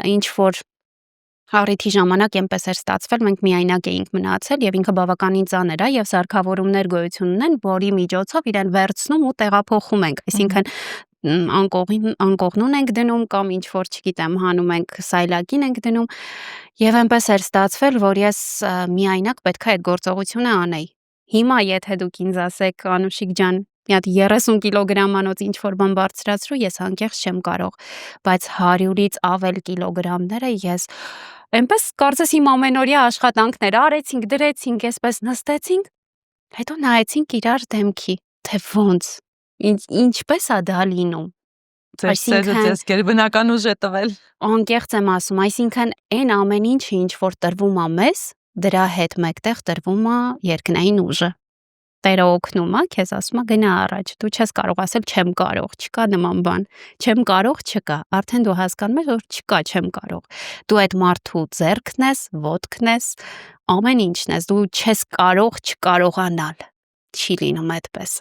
ինչ որ Առիթի ժամանակ այնպես էր ստացվել, մենք միայնակ էինք մնացել եւ ինքը բավականին ծանր է եւ սարքավորումներ գոյություն ունեն, որի միջոցով իրեն վերցնում ու տեղափոխում ենք, այսինքն անկողնուն ենք դնում կամ ինչ որ, չգիտեմ, հանում ենք սայլակին ենք դնում եւ այնպես էր ստացվել, որ ես միայնակ պետք է այդ գործողությունը անեի։ Հիմա եթե դուք ինձ ասեք, Անուշիկ ջան, մի հատ 30 կիլոգրամանոց ինչ որ բան բարձրացրու, ես անկեղծ չեմ կարող, բայց 100-ից ավել կիլոգրամները ես այնպես կարծես իմ ամենօրյա աշխատանքները արեցինք, դրեցինք, այսպես նստեցինք, հետո նայեցինք իրար դեմքի, թե ոնց, ինչպես է դա լինում։ Ձեր սերը ձեզ գերբնական ուժ է տվել։ Անկեղծ եմ ասում, այսինքն այն ամեն ինչը, ինչ որ տրվում է մեզ, դրա հետ մեկտեղ տրվում է երկնային ուժը։ Տերը օգնում է, քեզ ասում է գնա առաջ, դու չես կարող ասել չեմ կարող, չկա նման բան, չեմ կարող չկա, արդեն դու հասկանում ես, որ չկա չեմ կարող, դու այդ մարդու ձեռքն ես, ոտքն ես, ամեն ինչն ես, դու չես կարող չկարողանալ, չի լինում այդպես,